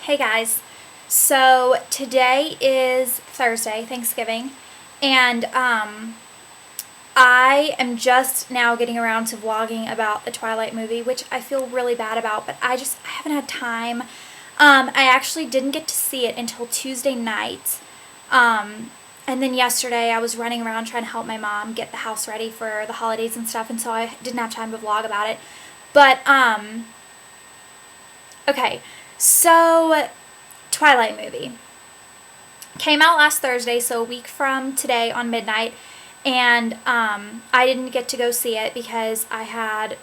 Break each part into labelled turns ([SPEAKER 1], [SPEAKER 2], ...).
[SPEAKER 1] Hey guys, so today is Thursday, Thanksgiving, and I am just now getting around to vlogging about the Twilight movie, which I feel really bad about, but I haven't had time. I actually didn't get to see it until Tuesday night, and then yesterday I was running around trying to help my mom get the house ready for the holidays and stuff, and so I didn't have time to vlog about it. But, okay, so Twilight movie came out last Thursday, so a week from today on midnight, and I didn't get to go see it because I had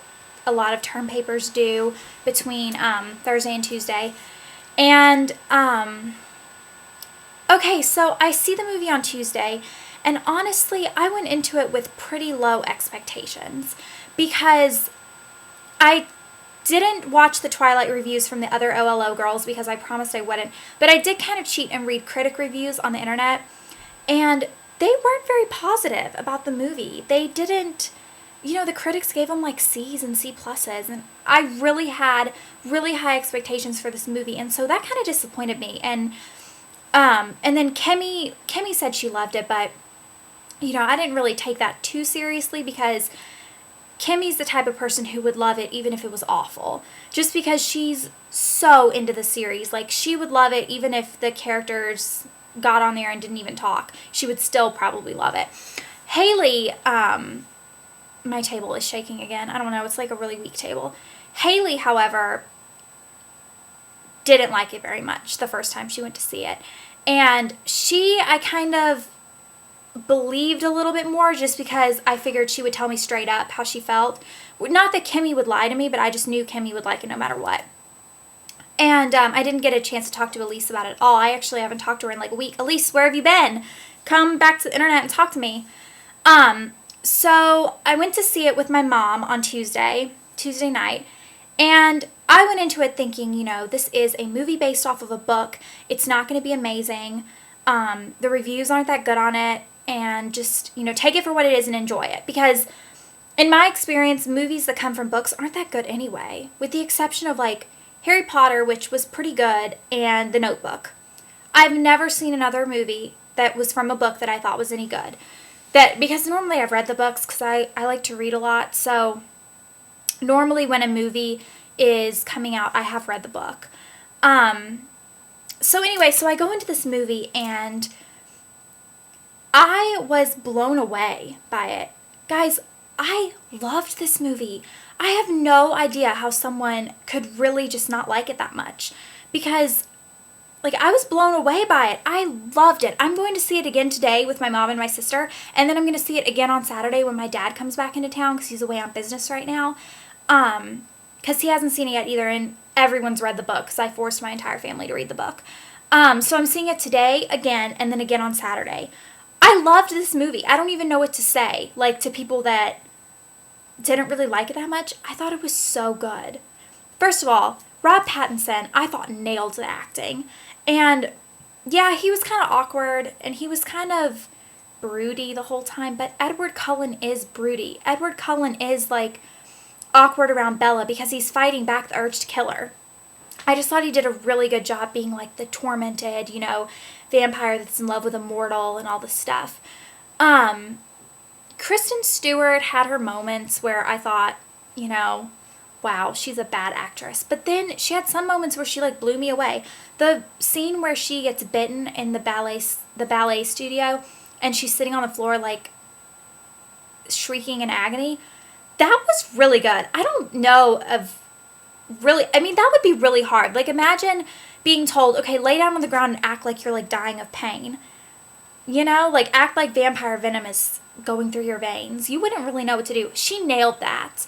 [SPEAKER 1] a lot of term papers due between Thursday and Tuesday. And okay, so I see the movie on Tuesday, and honestly, I went into it with pretty low expectations because I didn't watch the Twilight reviews from the other OLO girls because I promised I wouldn't, but I did kind of cheat and read critic reviews on the internet, and they weren't very positive about the movie. They didn't, the critics gave them like C's and C pluses, and I really had really high expectations for this movie, and so that kind of disappointed me. And then Kimmy said she loved it, but I didn't really take that too seriously because Kimmy's the type of person who would love it even if it was awful. Just because she's so into the series. Like, she would love it even if the characters got on there and didn't even talk. She would still probably love it. Haley, my table is shaking again. I don't know. It's like a really weak table. Haley, however, didn't like it very much the first time she went to see it. And I kind of believed a little bit more just because I figured she would tell me straight up how she felt. Not that Kimmy would lie to me, but I just knew Kimmy would like it no matter what. And I didn't get a chance to talk to Elise about it at all. I actually haven't talked to her in like a week. Elise, where have you been? Come back to the internet and talk to me. So I went to see it with my mom on Tuesday night, and I went into it thinking, this is a movie based off of a book. It's not going to be amazing. The reviews aren't that good on it. And just, take it for what it is and enjoy it. Because in my experience, movies that come from books aren't that good anyway. With the exception of, like, Harry Potter, which was pretty good, and The Notebook. I've never seen another movie that was from a book that I thought was any good. Because normally I've read the books because I like to read a lot. So normally when a movie is coming out, I have read the book. So anyway, so I go into this movie and I was blown away by it. Guys, I loved this movie. I have no idea how someone could really just not like it that much. Because, I was blown away by it. I loved it. I'm going to see it again today with my mom and my sister. And then I'm going to see it again on Saturday when my dad comes back into town because he's away on business right now. Because he hasn't seen it yet either. And everyone's read the book because I forced my entire family to read the book. So I'm seeing it today again and then again on Saturday. I loved this movie. I don't even know what to say, to people that didn't really like it that much. I thought it was so good. First of all, Rob Pattinson, I thought nailed the acting. And yeah, he was kind of awkward and he was kind of broody the whole time, but Edward Cullen is broody. Edward Cullen is awkward around Bella because he's fighting back the urge to kill her. I just thought he did a really good job being the tormented, vampire that's in love with a mortal and all this stuff. Kristen Stewart had her moments where I thought, wow, she's a bad actress. But then she had some moments where she blew me away. The scene where she gets bitten in the ballet studio and she's sitting on the floor shrieking in agony, that was really good. I don't know of really, that would be really hard. Imagine being told, okay, lay down on the ground and act like you're dying of pain. Act like vampire venom is going through your veins. You wouldn't really know what to do. She nailed that.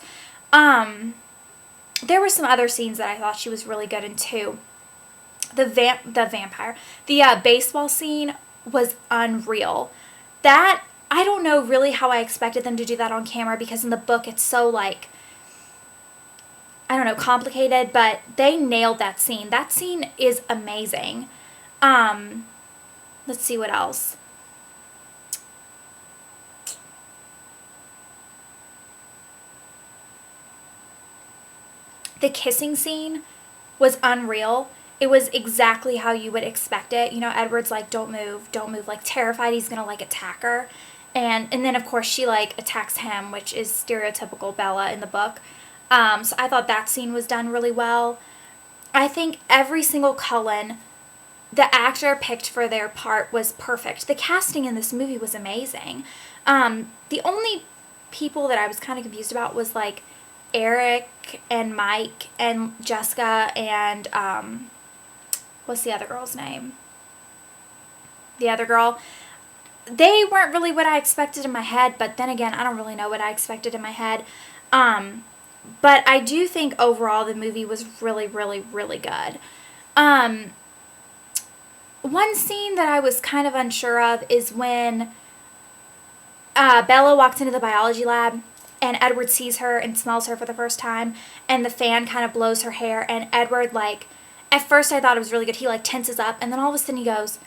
[SPEAKER 1] There were some other scenes that I thought she was really good in too. The baseball scene was unreal. That, I don't know really how I expected them to do that on camera because in the book it's so complicated, but they nailed that scene. That scene is amazing. Let's see what else. The kissing scene was unreal. It was exactly how you would expect it. You know, Edward's like, don't move, like terrified he's gonna like attack her. And then of course she like attacks him, which is stereotypical Bella in the book. So I thought that scene was done really well. I think every single Cullen the actor picked for their part was perfect. The casting in this movie was amazing. The only people that I was kind of confused about was like Eric and Mike and Jessica and what's the other girl's name? The other girl. They weren't really what I expected in my head, but then again, I don't really know what I expected in my head. But I do think overall the movie was really, really, really good. One scene that I was kind of unsure of is when Bella walks into the biology lab and Edward sees her and smells her for the first time, and the fan kind of blows her hair, and Edward, like, at first I thought it was really good. He, like, tenses up, and then all of a sudden he goes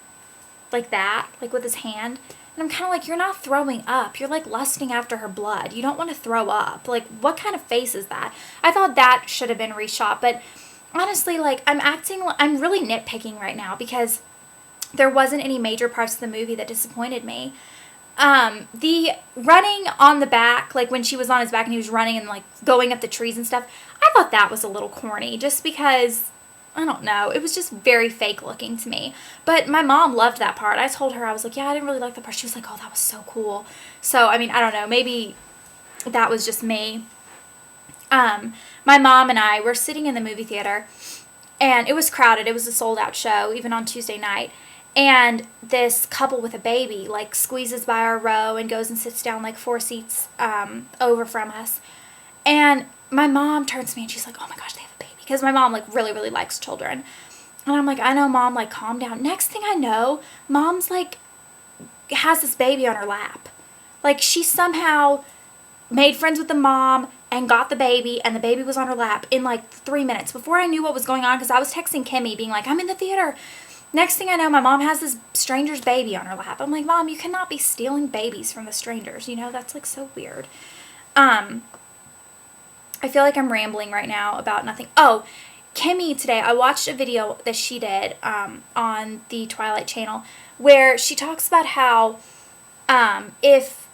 [SPEAKER 1] like that, like with his hand. And I'm kind of like, you're not throwing up. You're, like, lusting after her blood. You don't want to throw up. Like, what kind of face is that? I thought that should have been reshot, but honestly, like, I'm really nitpicking right now because there wasn't any major parts of the movie that disappointed me. The running on the back, like when she was on his back and he was running and like going up the trees and stuff, I thought that was a little corny just because, I don't know, it was just very fake looking to me. But my mom loved that part. I told her, I was like, yeah, I didn't really like that part. She was like, oh, that was so cool. So, I mean, I don't know, maybe that was just me. My mom and I were sitting in the movie theater and it was crowded. It was a sold out show, even on Tuesday night. And this couple with a baby, like, squeezes by our row and goes and sits down, like, 4 seats over from us. And my mom turns to me and she's like, oh, my gosh, they have a baby. Because my mom, like, really, really likes children. And I'm like, I know, Mom, like, calm down. Next thing I know, Mom's, like, has this baby on her lap. Like, she somehow made friends with the mom and got the baby, and the baby was on her lap in, like, 3 minutes. Before I knew what was going on, because I was texting Kimmy being like, I'm in the theater. Next thing I know, my mom has this stranger's baby on her lap. I'm like, Mom, you cannot be stealing babies from the strangers. You know, that's like so weird. I feel like I'm rambling right now about nothing. Oh, Kimmy today, I watched a video that she did on the Twilight channel where she talks about how if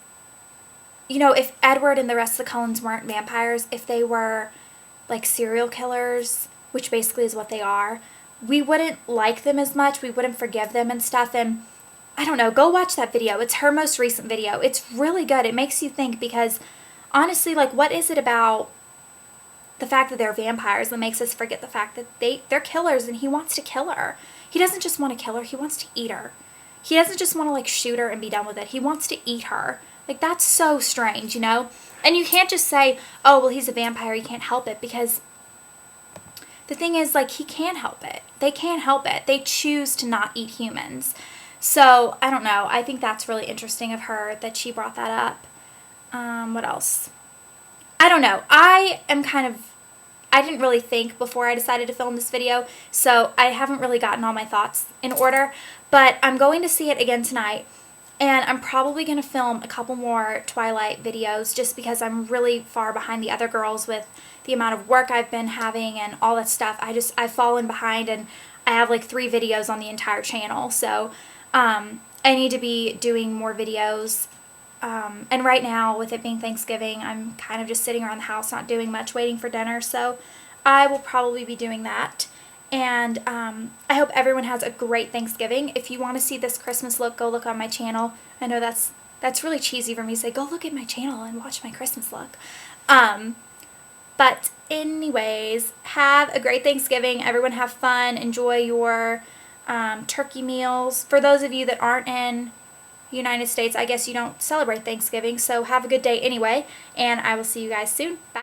[SPEAKER 1] Edward and the rest of the Cullens weren't vampires, if they were like serial killers, which basically is what they are, we wouldn't like them as much, we wouldn't forgive them and stuff, and I don't know, go watch that video. It's her most recent video. It's really good. It makes you think because, honestly, like, what is it about the fact that they're vampires that makes us forget the fact that they're killers and he wants to kill her? He doesn't just want to kill her, he wants to eat her. He doesn't just want to, like, shoot her and be done with it. He wants to eat her. Like, that's so strange, you know? And you can't just say, oh, well, he's a vampire, he can't help it, because the thing is, like, he can't help it. They can't help it. They choose to not eat humans. So, I don't know. I think that's really interesting of her that she brought that up. What else? I don't know. I didn't really think before I decided to film this video, so I haven't really gotten all my thoughts in order. But I'm going to see it again tonight, and I'm probably going to film a couple more Twilight videos just because I'm really far behind the other girls with the amount of work I've been having and all that stuff. I've fallen behind, and I have like 3 videos on the entire channel. So I need to be doing more videos. And right now, with it being Thanksgiving, I'm kind of just sitting around the house, not doing much, waiting for dinner. So I will probably be doing that. And I hope everyone has a great Thanksgiving. If you want to see this Christmas look, go look on my channel. I know that's really cheesy for me to say, go look at my channel and watch my Christmas look. But anyways, have a great Thanksgiving. Everyone have fun. Enjoy your turkey meals. For those of you that aren't in the United States, I guess you don't celebrate Thanksgiving. So have a good day anyway. And I will see you guys soon. Bye.